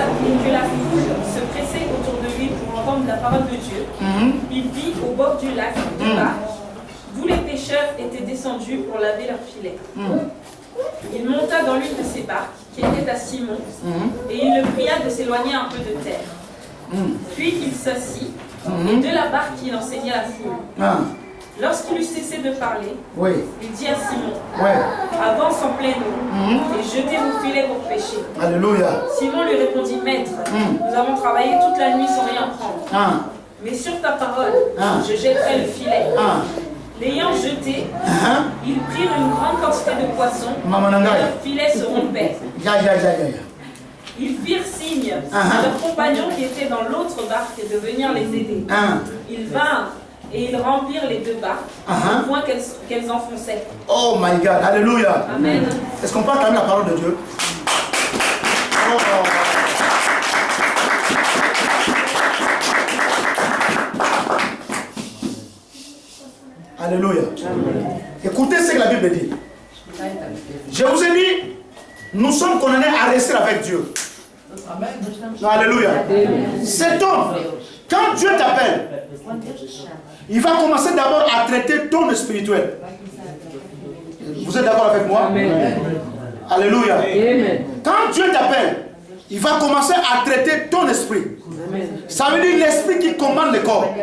foule se pressait autour de lui pour entendre la parole de Dieu, il vit au bord du lac deux barques, d'où les pêcheurs étaient descendus pour laver leurs filets. Il monta dans l'une de ces barques, qui était à Simon, et il le pria de s'éloigner un peu de terre. Puis il s'assit, et de la barque il enseignait la foule. Lorsqu'il eut cessé de parler, il dit à Simon, avance en pleine eau et jetez vos filets pour pêcher. Alléluia. Simon lui répondit, Maître, nous avons travaillé toute la nuit sans rien prendre. Mais sur ta parole, je jetterai le filet. L'ayant jeté, ils prirent une grande quantité de poissons et leurs filets se rompaient. Ils firent signe à leurs compagnons qui étaient dans l'autre barque de venir les aider. Ils vinrent et ils remplirent les deux barques au point qu'elles enfonçaient. Oh my God, alléluia. Amen. Est-ce qu'on parle quand même la parole de Dieu? Alléluia. Écoutez ce que la Bible dit. Je vous ai dit, nous sommes condamnés à rester avec Dieu. Non, alléluia. Cet homme, quand Dieu t'appelle, il va commencer d'abord à traiter ton spirituel. Vous êtes d'accord avec moi? Alléluia. Quand Dieu t'appelle, il va commencer à traiter ton esprit. Ça veut dire l'esprit qui commande le corps.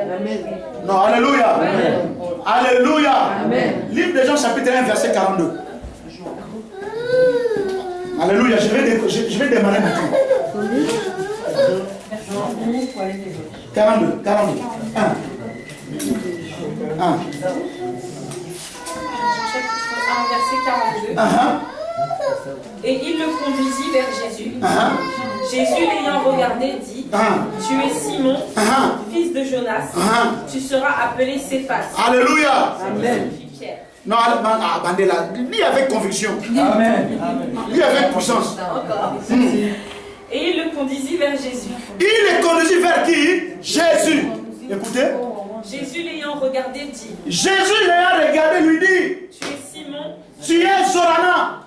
Non, alléluia. Alléluia. Livre de Jean chapitre 1 verset 42. Alléluia, je vais démarrer maintenant. 42, 1. Chapitre 1, verset 42. Et il le conduisit vers Jésus. Jésus l'ayant regardé dit, tu es Simon, fils de Jonas, tu seras appelé Céphas. Alléluia. Amen. Non, Bandela, lis avec conviction. Amen. Lis avec puissance. Et il le conduisit vers Jésus. Il le conduisit vers qui? Jésus. Écoutez. Jésus l'ayant regardé dit. Jésus l'ayant regardé lui dit. Tu es Simon. Tu es Zorana.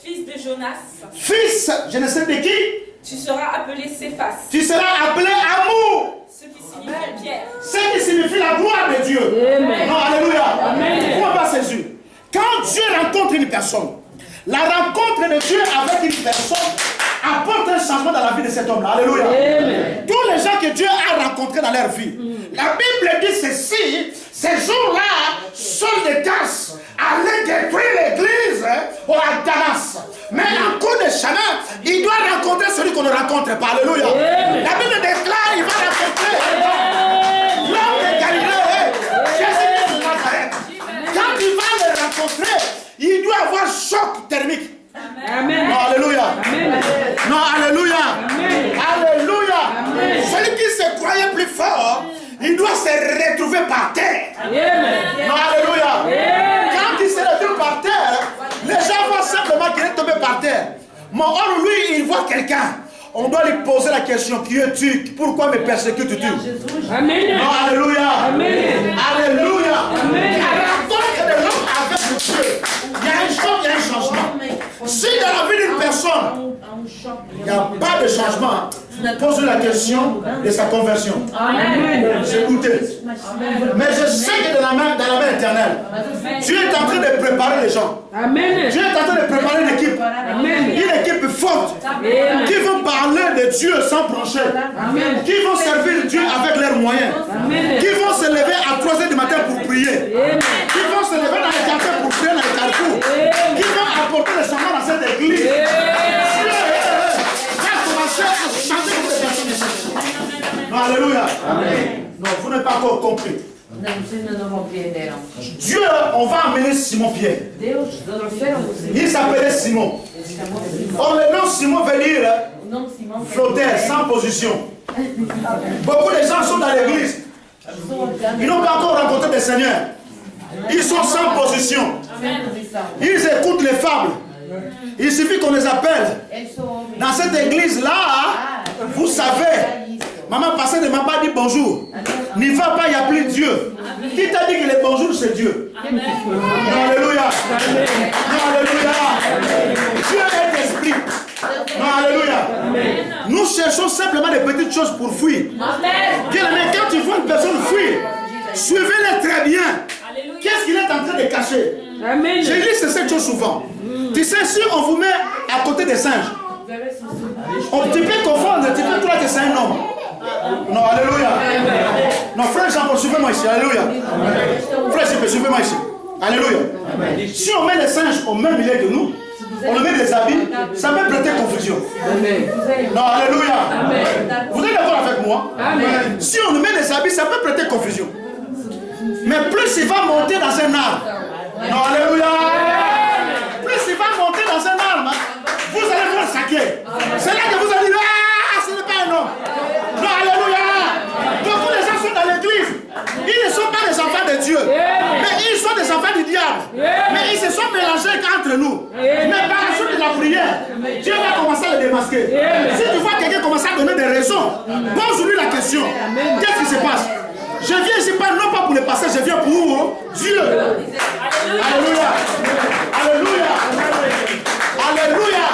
Fils de Jonas. Fils, je ne sais de qui. Tu seras appelé Céphas. Tu seras appelé amour. Ce qui signifie pierre. Ce qui signifie la gloire de Dieu. Amen. Non, alléluia. Amen. Pourquoi pas Jésus? Quand Dieu rencontre une personne, la rencontre de Dieu avec une personne apporte un changement dans la vie de cet homme-là. Alléluia. Amen. Tous les gens que Dieu a rencontrés dans leur vie, la Bible dit ceci, ces jours-là sont des tasses, allaient détruire l'église ou à Damas. Mais en cours de chemin, il doit rencontrer celui qu'on ne rencontre pas. Alléluia. La Bible déclare, il va rencontrer l'homme de Galilée. Jésus Or, lui, il voit quelqu'un. On doit lui poser la question, qui es-tu? Pourquoi me persécutes-tu? Amen. Oh, alléluia. Amen. Alléluia. Amen. À la rencontre de l'homme avec Dieu, il y a un choc, il y a un changement. Si dans la vie d'une personne, il n'y a pas de changement, pose la question de sa conversion. C'est goûté. Mais je sais que dans la main éternelle, Dieu est en train de préparer les gens. Amen. Dieu est en train de préparer une équipe. Amen. Une équipe forte. Amen. Qui vont parler de Dieu sans broncher. Amen. Qui vont servir Dieu avec leurs moyens. Amen. Qui vont se lever à 3 h du matin pour prier. Amen. Qui vont se lever dans les cafés pour prier dans les carrefours. Qui vont apporter le changement dans cette église. Dieu va commencer à changer pour les personnes. Non, alléluia. Non, vous n'avez pas encore compris. Dieu, on va amener Simon-Pierre. Il s'appelait Simon. Or, le nom Simon veut dire flotteur, sans position. Beaucoup de gens sont dans l'église. Ils n'ont pas encore rencontré le Seigneur. Ils sont sans position. Ils écoutent les fables. Il suffit qu'on les appelle. Dans cette église-là, vous savez, maman passée ne m'a pas dit bonjour. N'y va pas, il n'y a plus Dieu. Qui t'a dit que le bonjour c'est Dieu? Non, alléluia. Non, alléluia. Dieu est esprit. Non, alléluia. Nous cherchons simplement des petites choses pour fuir. Quand tu vois une personne fuir, suivez-le très bien. Qu'est-ce qu'il est en train de cacher? J'ai lu cette chose souvent. Tu sais, si on vous met à côté des singes, tu peux confondre, tu peux croire que c'est un homme. Non, alléluia. Non, frère Jean-Paul, suivez-moi ici. Alléluia. Frère Jean-Paul, suivez-moi ici. Alléluia. Si on met les singes au même milieu que nous, on leur met des habits, ça peut prêter confusion. Non, alléluia. Vous êtes d'accord avec moi? Si on nous met des habits, ça peut prêter confusion. Mais plus il va monter dans un arbre. Non, alléluia. Plus il va monter dans un arbre, vous allez vous le saquer. C'est là que vous allez dire, ah, ce n'est pas un homme. Non, alléluia. Beaucoup de gens sont dans l'église. Ils ne sont pas des enfants de Dieu. Mais ils sont des enfants du diable. Mais ils se sont mélangés entre nous. Mais par la suite de la prière, Dieu va commencer à les démasquer. Si tu vois quelqu'un commencer à donner des raisons, pose-lui la question. Qu'est-ce qui se passe? Je viens ici non pas pour le passé, je viens pour Dieu. Alléluia. Alléluia. Alléluia.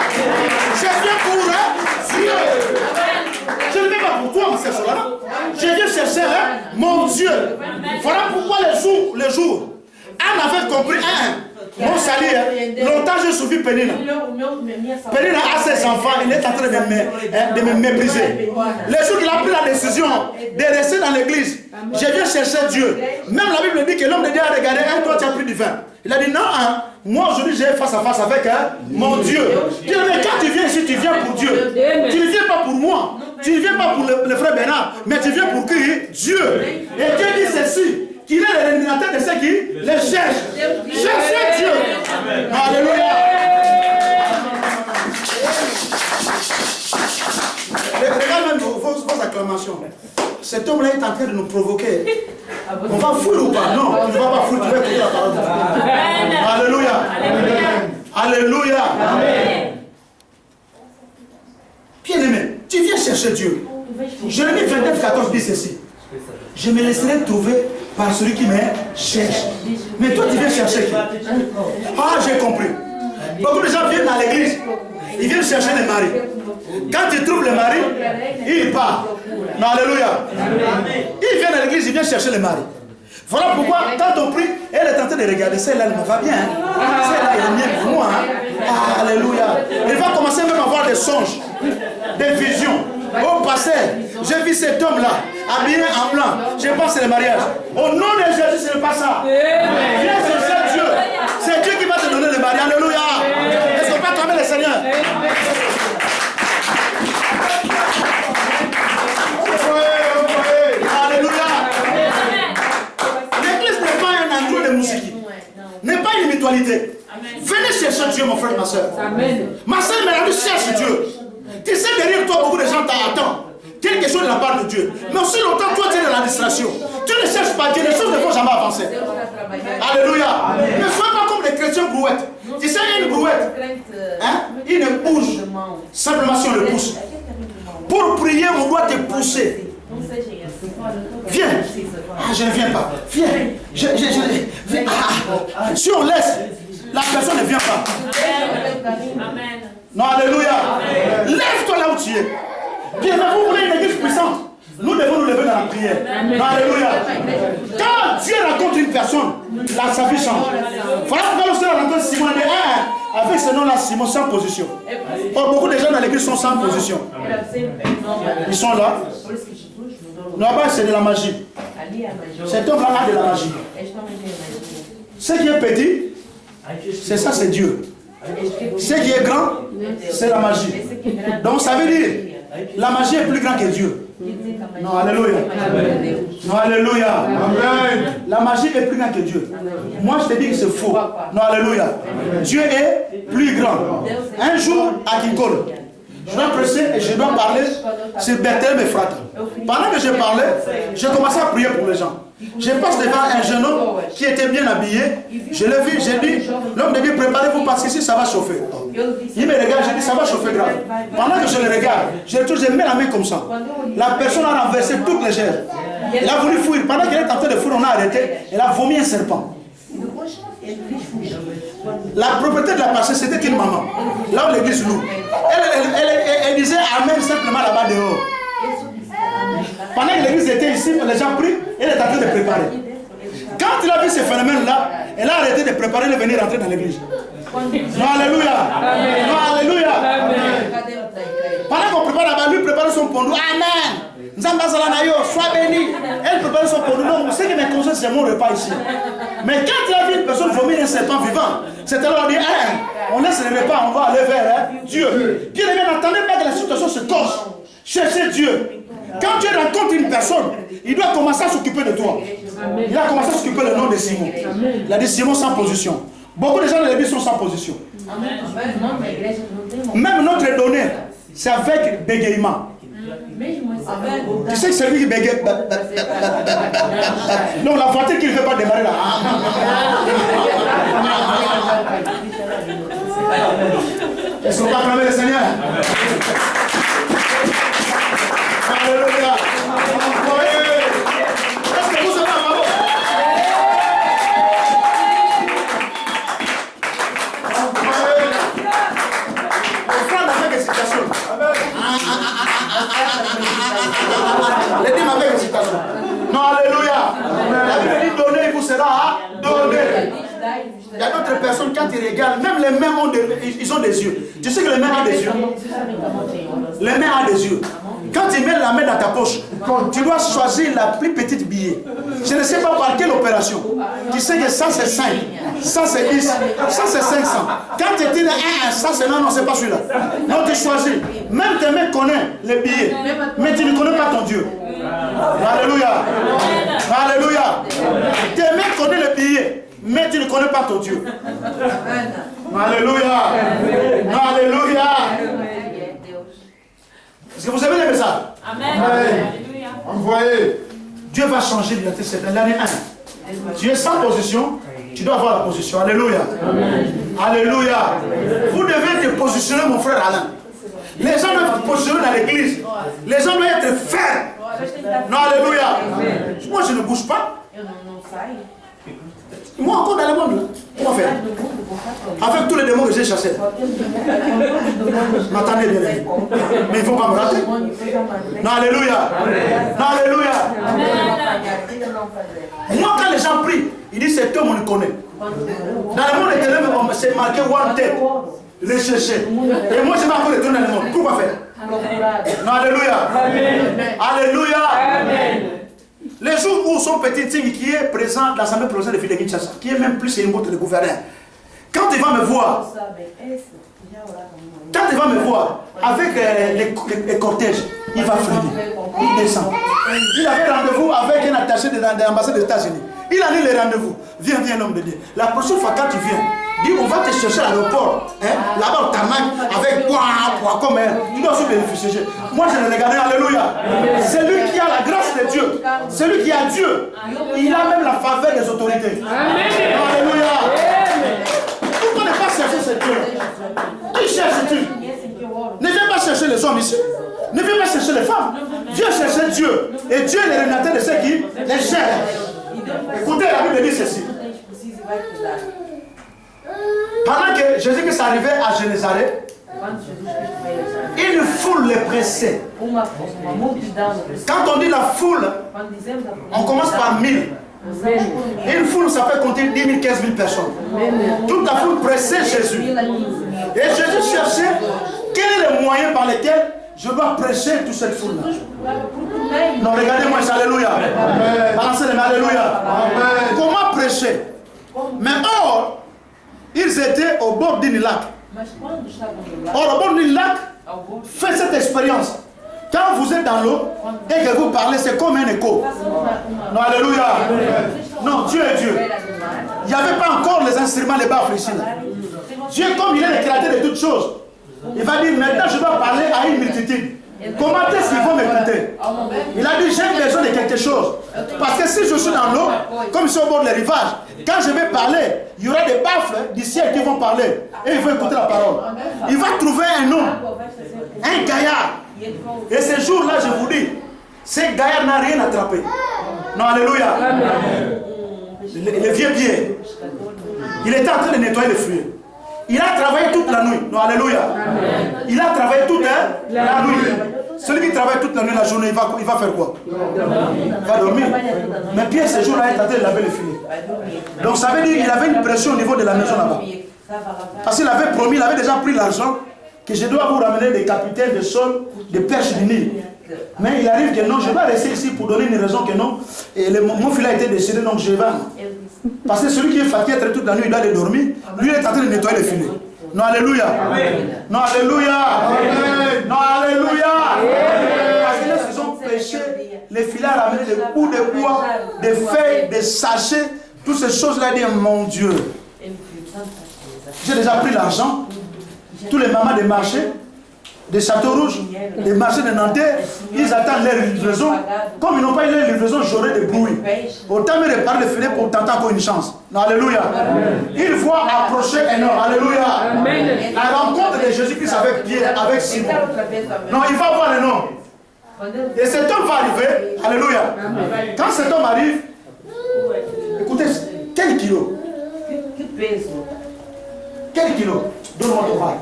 Je viens pour Dieu. Je ne viens pas pour toi, ma sœur Solana. Je viens chercher mon Dieu. Voilà pourquoi les jours, Anne avait compris mon salut. Longtemps j'ai suivi Pénina. Pénina a ses enfants, il est en train de me mépriser. Le jour qu'il a pris la décision de rester dans l'église, je viens chercher Dieu. Même la Bible dit que l'homme de Dieu a regardé, toi tu as pris du vin. Il a dit non, moi aujourd'hui j'ai face à face avec mon Dieu. Mais quand tu viens ici, tu viens pour Dieu. Tu ne viens pas pour moi. Tu ne viens pas pour le frère Bernard, mais tu viens pour qui? Dieu. Et Dieu dit ceci, qu'il est l'éliminateur de ceux qui les cherchent. Cherchez Dieu. Alléluia. Regarde même vos acclamations. Cet homme-là est en train de nous provoquer. On va fuir ou pas? Non, tu ne vas pas fuir, tu vas écouter la parole de Dieu. Alléluia. Alléluia. Bien-aimé, tu viens chercher Dieu. Jérémie 29, 14 dit ceci. Je me laisserai trouver par celui qui me cherche. Mais toi, tu viens chercher qui? Ah, j'ai compris. Beaucoup de gens viennent dans l'église. Ils viennent chercher les maris. Quand ils trouvent le mari, ils partent. Non, alléluia. Ils viennent à l'église, ils viennent chercher le mari. Voilà pourquoi, quand on prie, elle est en train de regarder. Celle-là, elle me va bien. Celle-là, elle est bien pour moi. Ah, alléluia. Il va commencer même à avoir des songes, des visions. Au passé, j'ai vu cet homme-là, habillé en blanc. Je pense que c'est le mariage. Au nom de Jésus, ce n'est pas ça. Viens chercher Dieu. C'est Dieu qui va te donner le mari. Alléluia. Est-ce qu'on peut acclamer le Seigneur? Alléluia. L'église n'est pas un endroit de musique. N'est pas une mutualité. Venez chercher Dieu, mon frère, ma soeur. Ma soeur, Mélanie, cherche Dieu. Tu sais, derrière toi, beaucoup de gens t'attendent quelque chose de la part de Dieu. Mais aussi longtemps, toi, tu es dans la distraction. Tu ne cherches pas Dieu, les choses ne vont jamais avancer. Alléluia. Ne sois pas comme les chrétiens brouettes. Tu sais, il y a une brouette. Hein? Il ne bouge Simplement si on le pousse. Pour prier, on doit te pousser. Viens. Ah, je ne viens pas. Viens. Viens. Ah. Si on laisse, la personne ne vient pas. Amen. Non, alléluia. Lève-toi là où tu es. Bien, mais vous voulez une église puissante. Nous devons nous lever dans la prière. Non, alléluia. Quand Dieu rencontre une personne, sa vie change. Voilà pourquoi lorsqu'il rencontre Simon, il dit, avec ce nom-là, Simon, sans position. Or, beaucoup de gens dans l'église sont sans position. Ils sont là. Non, c'est de la magie. Cet homme-là a de la magie. Ce qui est petit, c'est ça, c'est Dieu. Ce qui est grand, c'est la magie. Donc ça veut dire, la magie est plus grande que Dieu. Non, alléluia. Non, alléluia. Amen. La magie est plus grande que Dieu. Moi, je te dis que c'est faux. Non, alléluia. Dieu est plus grand. Un jour, à Kinkol, je dois presser et je dois parler sur Bethel et Frata. Pendant que je parlais, j'ai commencé à prier pour les gens. Je passe devant un jeune homme qui était bien habillé. Je l'ai vu, j'ai dit, l'homme de Dieu, préparez-vous parce qu'ici ça va chauffer. Il me regarde, j'ai dit, ça va chauffer grave. Pendant que je le regarde, je mets la main comme ça. La personne a renversé toutes les chaises. Elle a voulu fuir. Pendant qu'elle est en train de fuir, on a arrêté. Elle a vomi un serpent. La propriété de la parcelle, c'était une maman. Là où l'église loue. Elle disait Amen simplement là-bas dehors. Pendant que l'église était ici, les gens prient, elle est en train de préparer. Quand il a vu ce phénomène-là, elle a arrêté de préparer et de venir rentrer dans l'église. Non, alléluia. Non, alléluia. Pendant qu'on prépare là-bas, lui prépare son pondou. Amen. Sois béni. Elle prépare son pondou. Non, vous savez que mes conseils, c'est mon repas ici. Mais quand il a vu une personne vomir un serpent vivant, c'est alors dit, on laisse le repas, on va aller vers Dieu. Bien aimé, n'attendez pas que la situation se corse. Cherchez Dieu. Quand Dieu rencontre une personne, il doit commencer à s'occuper de toi. Il a commencé à s'occuper du nom de Simon. Il a dit Simon sans position. Beaucoup de gens de l'église sont sans position. Même notre donnée, c'est avec bégaiement. Tu sais que c'est lui qui bégaye. Non, la voiture qui ne veut pas démarrer là. Est-ce qu'on peut acclamer le Seigneur? Alléluia. Est-ce que vous savez un bravo? On frère avec excitation. Les dîmes avec excitation. Non, alléluia. La Bible dit donner, il vous sera donné. Il y a d'autres personnes, quand ils regardent, même les mains ils ont des yeux. Tu sais que les mains ont des yeux? Les mains ont des yeux. Quand tu mets la main dans ta poche, tu dois choisir la plus petite billet. Je ne sais pas par quelle opération. Tu sais que ça c'est 5, ça c'est 10, ça c'est 500. Quand tu dis ça c'est non, c'est pas celui-là. Non, tu choisis. Même tes mains connaissent les billets, mais tu ne connais pas ton Dieu. Alléluia. Alléluia. Tes mains connaissent les billets, mais tu ne connais pas ton Dieu. Alléluia. Alléluia. Est-ce que vous avez les messages? Amen. Alléluia. Envoyez. Dieu va changer l'année 1. Tu es sans position, tu dois avoir la position. Alléluia. Alléluia. Vous devez te positionner, mon frère Alain. Les gens doivent se positionner dans l'église. Les gens doivent être fermes. Non, alléluia. Moi, je ne bouge pas. Moi, encore dans le monde, comment faire? Avec tous les démons que j'ai chassés. M'attendez bien. Mais il ne faut pas me rater. Non, alléluia. Non, alléluia. Moi, quand les gens prient, ils disent cet homme, on le connaît. Dans le monde des ténèbres, c'est marqué wanted, recherché. Et moi, je vais encore retourner dans le monde. Pourquoi faire? Non, alléluia. Alléluia. Les jours où son petit Ting qui est présent dans l'Assemblée provinciale de Ville de Kinshasa, qui est même plus une botte de gouverneur, quand il va me voir, avec les cortèges, il va freiner, il descend. Il avait rendez-vous avec un attaché de l'ambassade des États-Unis. Il a lu les rendez-vous. Viens, l'homme de Dieu. La prochaine fois quand tu viens, dis on va te chercher à l'aéroport, là-bas au tarmac, avec quoi, comme tu dois se bénéficier. Moi je le regardais, alléluia. C'est lui qui a la grâce de Dieu. C'est lui qui a Dieu. Il a même la faveur des autorités. Alléluia. Pourquoi ne pas chercher ce Dieu? Qui cherche-tu? chercher les femmes. Dieu cherchait Dieu. Et Dieu est le révélateur de ceux qui les cherchent. Écoutez, la Bible dit ceci. Pendant que Jésus-Christ arrivait à Génézareth, une foule les pressait. Quand on dit la foule, on commence par 1000. Une foule, ça peut compter 10 000, 15 000 personnes. Toute la foule pressait Jésus. Et Jésus cherchait quel est le moyen par lequel je dois prêcher toute cette foule-là. Non, regardez-moi, alléluia. Balancez les mains, alléluia. Comment prêcher? Mais or, ils étaient au bord d'un lac. Or, au bord d'un lac, faites cette expérience. Quand vous êtes dans l'eau et que vous parlez, c'est comme un écho. Non, alléluia. Non, Dieu est Dieu. Il n'y avait pas encore les instruments, les baffles ici. Dieu, comme il est le créateur de toutes choses, il va dire, maintenant je dois parler à une multitude. Comment est-ce qu'ils vont m'écouter? Il a dit, j'ai besoin de quelque chose. Parce que si je suis dans l'eau, comme je suis au bord des rivages, quand je vais parler, il y aura des baffles du ciel qui vont parler. Et ils vont écouter la parole. Il va trouver un homme, un gaillard. Et ce jour-là, je vous dis, ce gaillard n'a rien attrapé. Non, alléluia. Le vieux Pierre, il était en train de nettoyer les fruits. Il a travaillé toute la nuit. Non, alléluia. Il a travaillé toute la nuit. Celui qui travaille toute la nuit, la journée, il va faire quoi? Il va dormir. Mais Pierre, ce jour-là, il est en train de laver les filets. Donc ça veut dire qu'il avait une pression au niveau de la maison là-bas. Parce qu'il avait promis, il avait déjà pris l'argent, que je dois vous ramener des capitaines de sol, des perches du Nil. Mais il arrive que non, je vais rester ici pour donner une raison que non. Et mon filet a été décédé, donc je vais. Parce que celui qui est fatigué toute la nuit, il doit aller dormir. Lui, il est en train de nettoyer les filets. Non, alléluia. Non, alléluia. Non, alléluia. Parce que lorsqu'ils ont prêché, les filets à ramener des bouts de bois, des feuilles, des sachets, toutes ces choses-là, il dit, mon Dieu. J'ai déjà pris l'argent. Tous les mamans des marchés, des châteaux rouges, des marchés de Nanterre, ils attendent leur livraison. Comme ils n'ont pas eu leur livraison, j'aurai des bruits. Autant me réparer les filets pour tenter encore une chance. Non, alléluia. Ils voient approcher un homme. Alléluia. La rencontre de Jésus-Christ avec Pierre, avec Simon. Non, il va voir le nom. Et cet homme va arriver. Alléluia. Quand cet homme arrive, écoutez, quel kilo? Quel kilo? Donne-moi ton bras.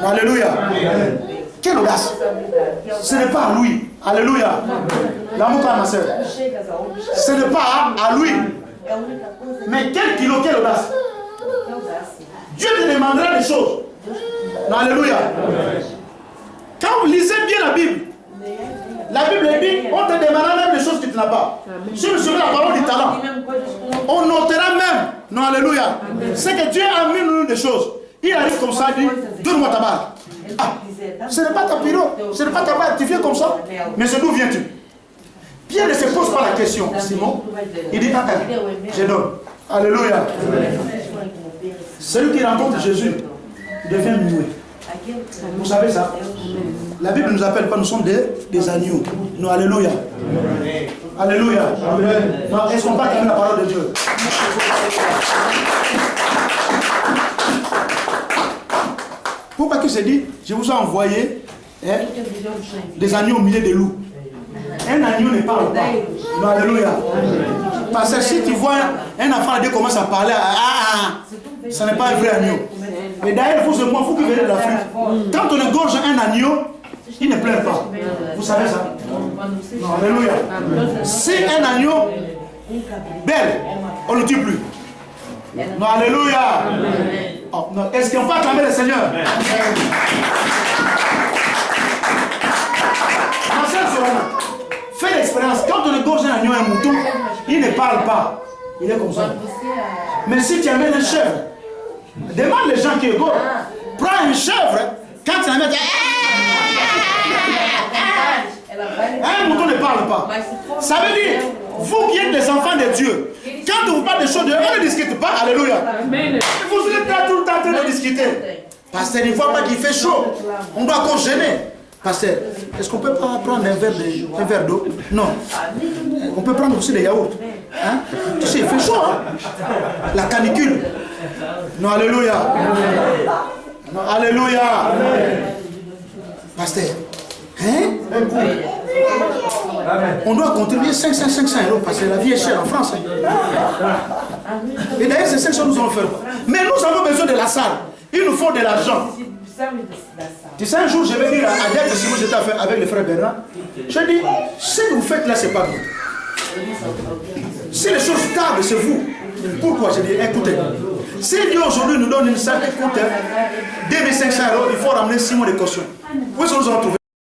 Alléluia. Quelle audace. Ce n'est pas à lui. Alléluia. L'amour à ma soeur. Ce n'est pas à lui. Mais quel kilo, quelle audace. Dieu te demandera des choses. Alléluia. Quand vous lisez bien la Bible dit, on te demandera même des choses que tu n'as pas. Si vous suivez la parole du talent, on notera même, non, alléluia, c'est que Dieu a mis nous des choses. Il arrive comme ça, il dit, donne-moi ta bague. Ah, ce n'est pas ta pyro, ce n'est pas ta bague, tu viens comme ça. Mais c'est d'où viens-tu? Pierre ne se pose pas la question, Simon. Il dit, ah, je donne. Alléluia. Celui qui rencontre Jésus devient muet. Vous savez ça? La Bible ne nous appelle pas, nous sommes des agneaux. Non, alléluia. Alléluia. Est-ce qu'on peut acclamer la parole de Dieu? Pourquoi que c'est dit, je vous ai envoyé des agneaux au milieu des loups. Un agneau ne parle pas. Non, alléluia. Parce que si tu vois un enfant qui commence à parler, ce n'est pas un vrai agneau. Et d'ailleurs, vous qui venez de l'Afrique, quand on égorge un agneau, il ne pleure pas. Vous savez ça? Non, alléluia. Si un agneau belle, on ne le tue plus. Non, alléluia. Oh, est-ce qu'on peut acclamer le Seigneur? Fais l'expérience. Quand on égorge un agneau, un mouton, il ne parle pas. Il est comme ça. Mais si tu amènes un chèvre, demande les gens qui égorgent. Prends une chèvre, quand tu la mets, un mouton ne parle pas. Ça veut dire, vous qui êtes des enfants de Dieu, quand on vous parle des choses de Dieu, on ne discute pas. Alléluia. Vous êtes là tout le temps en train de discuter. Pasteur, il ne faut pas qu'il fait chaud. On doit encore gêner. Pasteur, est-ce qu'on ne peut pas prendre un verre d'eau? Non. On peut prendre aussi des yaourts. Hein? Tu sais, il fait chaud. Hein? La canicule. Non, alléluia. Non, alléluia. Pasteur, Hein? On doit contribuer 500 euros parce que la vie est chère en France. Et d'ailleurs, c'est 500 nous allons faire. Mais nous avons besoin de la salle. Il nous faut de l'argent. Tu sais, un jour, je vais dire à Adèle, si vous êtes avec le frère Bernard, je dis, ce que vous faites là, c'est pas bon. Si les choses stables, c'est vous. Pourquoi? Je dis, écoutez, si Dieu aujourd'hui nous donne une salle qui coûte 2500 euros, il faut ramener 6 mois de caution. Où est-ce que nous allons trouver?